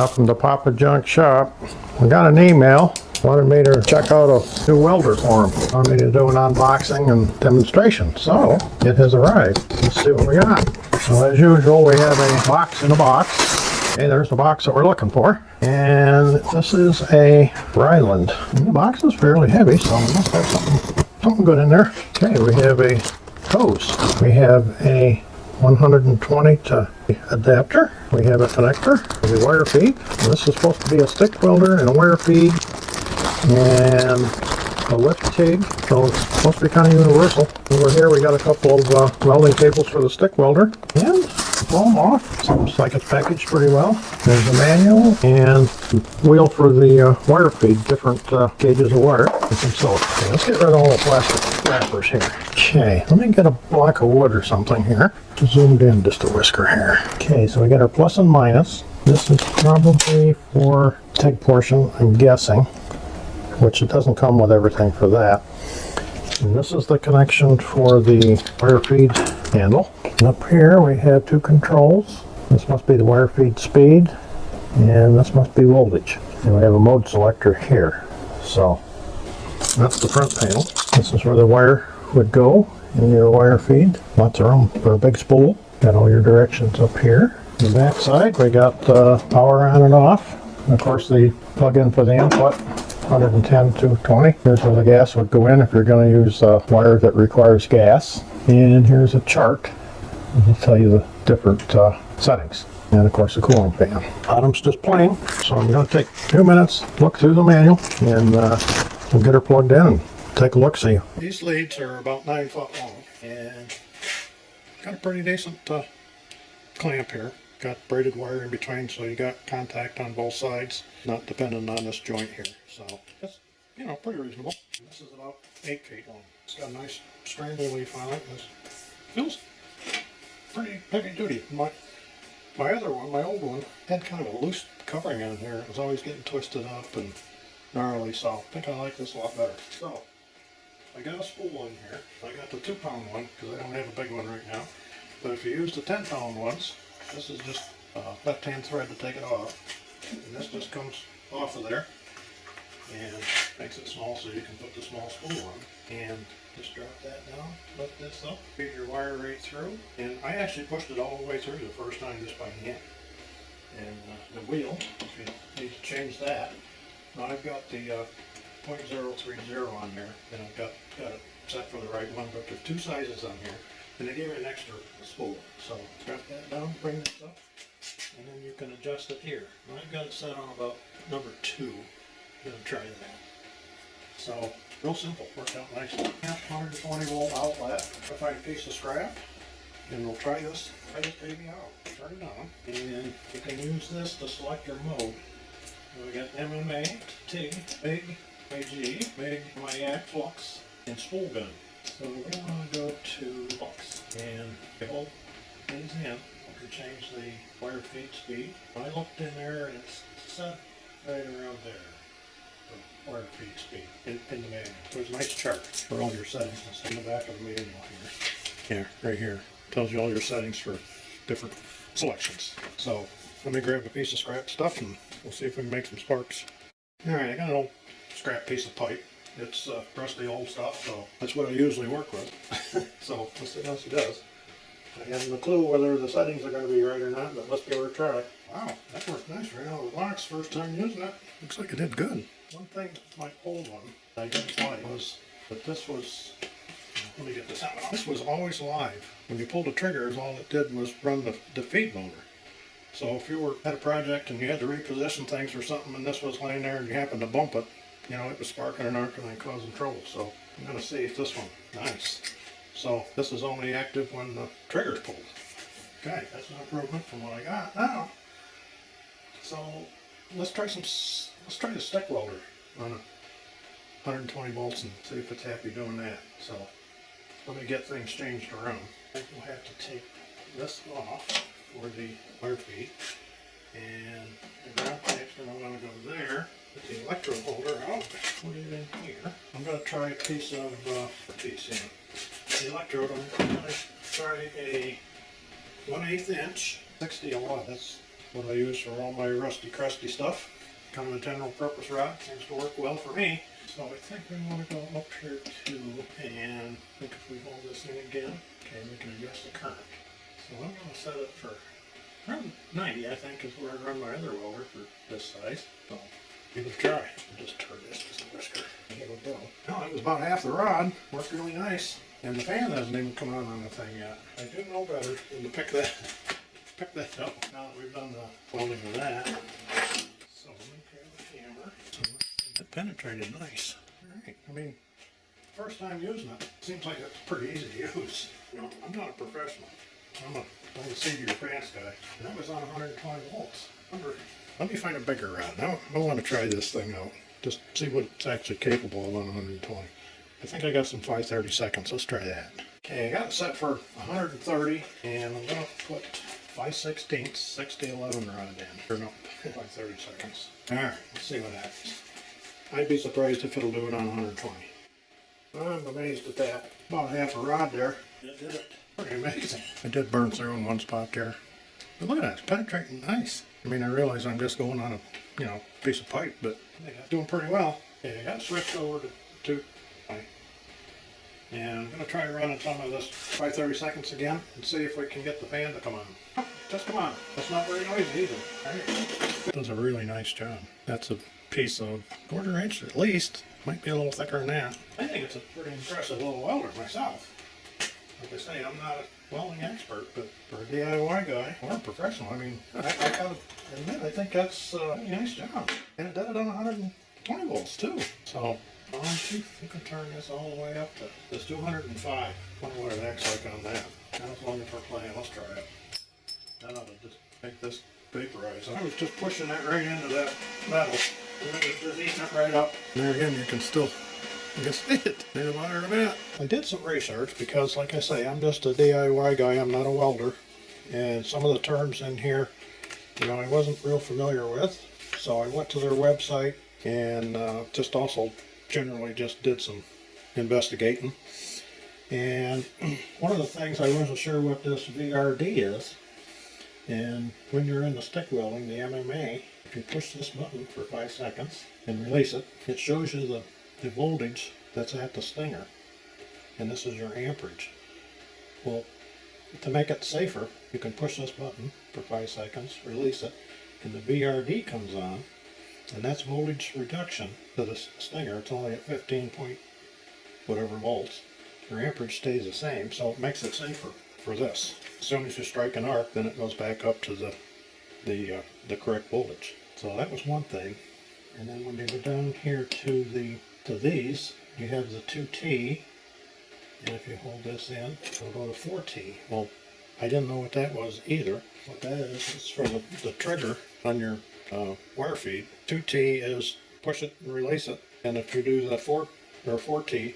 from the Papajunk shop. We got an email. Wanted me to check out a new welder for him. Wanted me to do an unboxing and demonstration. So it has arrived. Let's see what we got. So as usual, we have a box in a box. Okay, there's the box that we're looking for. And this is a Riland. And the box is fairly heavy, so we must have something good in there. Okay, we have a hose. We have a 120 to adapter. We have a connector, a wire feed. This is supposed to be a stick welder and a wire feed and a lift TIG, so it's supposed to be kind of universal. Over here we got a couple of welding cables for the stick welder, and pull them off. Seems like it's packaged pretty well. There's a manual and wheel for the wire feed, different gauges of wire. So okay, let's get rid of all the plastic wrappers here. Okay, let me get a block of wood or something here. Zoomed in just a whisker here. Okay, so we got our plus and minus. This is probably for TIG portion, I'm guessing, which it doesn't come with everything for that. And this is the connection for the wire feed handle. And up here we have two controls. This must be the wire feed speed, and this must be voltage. And we have a mode selector here. So that's the front panel. This is where the wire would go in your wire feed. Lots of room for a big spool. Got all your directions up here. The back side we got power on and off. And of course the plug-in for the input, 110 to 20. Here's where the gas would go in if you're going to use a wire that requires gas. And here's a chart. It'll tell you the different settings. And of course the cooling fan. Bottom's just plain. So I'm going to take a few minutes, look through the manual, and we'll get her plugged in and take a look, see. These leads are about 9 foot long and got a pretty decent clamp here. Got braided wire in between, so you got contact on both sides, not dependent on this joint here. So that's, you know, pretty reasonable. And this is about 8 feet long. It's got a nice strain relief on it. This feels pretty heavy duty. My other one, my old one, had kind of a loose covering on here. It was always getting twisted up and gnarly, so I think I like this a lot better. So I got a spool in here. I got the 2-pound one because I don't have a big one right now. But if you use the 10-pound ones, this is just left-hand thread to take it off. And this just comes off of there and makes it small so you can put the small spool on. And just drop that down, lift this up, feed your wire right through. And I actually pushed it all the way through the first time just by hand. And the wheel, if you need to change that. Now I've got the 0.030 on there, and I've got it set for the right one, but there's 2 sizes on here. And they gave me an extra spool. So drop that down, bring this up, and then you can adjust it here. And I've got it set on about number 2. I'm going to try that. So, real simple, worked out nicely. 120 volt outlet. If I find a piece of scrap, and we'll try this baby out. Turn it on, and you can use this to select your mode. We got MMA, TIG, MIG, IG, MIG, MIG, flux, and spool gun. So we're going to go to flux, and you hold these in. You can change the wire feed speed. I looked in there, and it's set right around there. The wire feed speed in the manual. There's a nice chart for all your settings. It's in the back of the manual here. Yeah, right here. Tells you all your settings for different selections. So let me grab a piece of scrap stuff, and we'll see if we can make some sparks. Alright, I got an old scrap piece of pipe. It's rusty old stuff, so that's what I usually work with. So let's see how she does. I haven't a clue whether the settings are going to be right or not, but let's give her a try. Wow, that worked nice right out of the box. First time using it. Looks like it did good. One thing, my old one, I didn't like was that this was, let me get this out. This was always live. When you pulled the triggers, all it did was run the feed motor. So if you were at a project and you had to reposition things or something, and this was laying there and you happened to bump it, you know, it was sparking and arcing and causing trouble. So I'm going to see if this one, nice. So this is only active when the trigger's pulled. Okay, that's an improvement from what I got now. So let's try the stick welder on 120 volts and see if it's happy doing that. So let me get things changed around. I will have to take this off for the wire feed, and the ground connector I'm going to go there. Get the electrode holder out, put it in here. I'm going to try a piece of the electrode. I'm going to try a 1/8 inch 60 a watt. That's what I use for all my rusty crusty stuff. Kind of a general purpose rod, seems to work well for me. So I think we want to go up here too, and I think if we hold this in again, okay, we can adjust the current. So I'm going to set it for around 90, I think, is where I run my other welder for this size. So give it a try. I'll just turn this as a whisker. There we go. Now it was about half the rod, worked really nice, and the fan hasn't even come on the thing yet. I do know better than to pick that up now that we've done the welding of that. So let me grab the hammer. It penetrated nice. Alright, I mean, first time using it, seems like it's pretty easy to use. You know, I'm not a professional. I'm a seat of your pants guy. And that was on 120 volts. Let me find a bigger rod. Now I want to try this thing out. Just see what it's actually capable of on 120. I think I got some 5/32. Let's try that. Okay, I got it set for 130, and I'm going to put 5/16 6-11 rod in. Or no, 5/32. Alright, let's see what happens. I'd be surprised if it'll do it on 120. I'm amazed at that. About half a rod there. It did it. Pretty amazing. I did burn through in one spot there. But look at that, it's penetrating nice. I mean, I realize I'm just going on a, piece of pipe, but it's doing pretty well. Okay, I got switched over to and I'm going to try running some of this 5/32 again and see if we can get the fan to come on. Oh, just come on. That's not very noisy either. Right. Does a really nice job. That's a piece of 1/4 inch at least. Might be a little thicker than that. I think it's a pretty impressive little welder myself. Like I say, I'm not a welding expert, but for a DIY guy or a professional, I mean, I gotta admit, I think that's a really nice job. And it did it on 120 volts too. So, I'll see if we can turn this all the way up to this 205. Wonder what it acts like on that. Now as long as we're playing, let's try it. That ought to just make this vaporize. I was just pushing that right into that metal. And it was just eating it right up. And there again, you can see it. Made about it a bit. I did some research because, like I say, I'm just a DIY guy. I'm not a welder. And some of the terms in here, I wasn't real familiar with. So I went to their website and just also generally just did some investigating. And one of the things, I wasn't sure what this VRD is. And when you're in the stick welding, the MMA, if you push this button for 5 seconds and release it, it shows you the voltage that's at the stinger. And this is your amperage. Well, to make it safer, you can push this button for 5 seconds, release it, and the VRD comes on, and that's voltage reduction to the stinger. It's only at 15 point whatever volts. Your amperage stays the same, so it makes it safer for this. As soon as you strike an arc, then it goes back up to the correct voltage. So that was one thing. And then when you go down here to these, you have the 2T, and if you hold this in, it'll go to 4T. Well, I didn't know what that was either. What that is for the trigger on your wire feed. 2T is push it and release it, and if you do the 4T,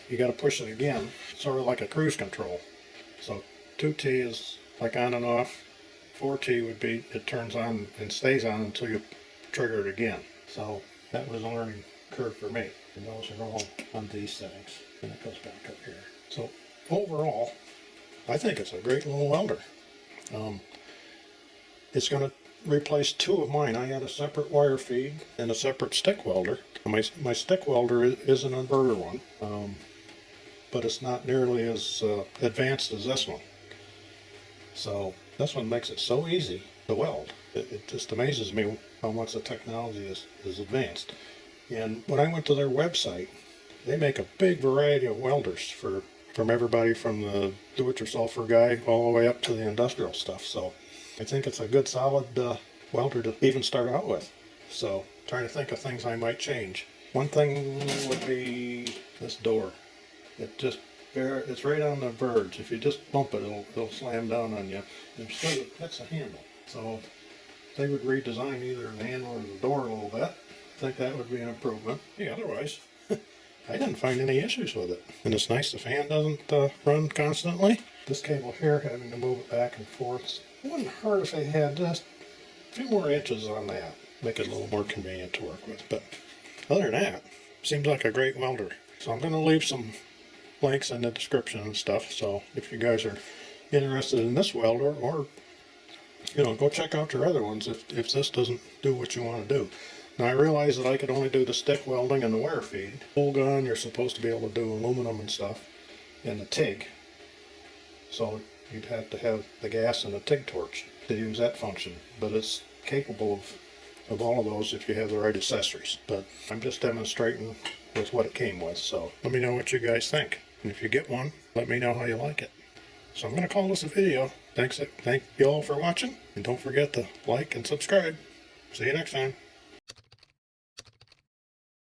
you got to push it again, sort of like a cruise control. So 2T is like on and off. 4T would be it turns on and stays on until you trigger it again. So that was a learning curve for me. And those are all on these settings. And it goes back up here. So overall, I think it's a great little welder. It's going to replace 2 of mine. I had a separate wire feed and a separate stick welder. My stick welder is an inverter one, but it's not nearly as advanced as this one. So this one makes it so easy to weld. It just amazes me how much the technology is advanced. And when I went to their website, they make a big variety of welders from everybody from the do-it-yourselfer guy all the way up to the industrial stuff. So I think it's a good solid welder to even start out with. So trying to think of things I might change. One thing would be this door. It's right on the verge. If you just bump it, it'll slam down on you. And still, that's a handle. So if they would redesign either the handle or the door a little bit, I think that would be an improvement. Yeah, otherwise, I didn't find any issues with it. And it's nice the fan doesn't run constantly. This cable here, having to move it back and forth, it wouldn't hurt if they had just a few more inches on that. Make it a little more convenient to work with. But other than that, seems like a great welder. So I'm going to leave some links in the description and stuff. So if you guys are interested in this welder or go check out your other ones if this doesn't do what you want to do. Now I realize that I could only do the stick welding and the wire feed. Full gun, you're supposed to be able to do aluminum and stuff, and the TIG. So you'd have to have the gas and the TIG torch to use that function. But it's capable of all of those if you have the right accessories. But I'm just demonstrating with what it came with. So let me know what you guys think. And if you get one, let me know how you like it. So I'm going to call this a video. Thank you all for watching. And don't forget to like and subscribe. See you next time.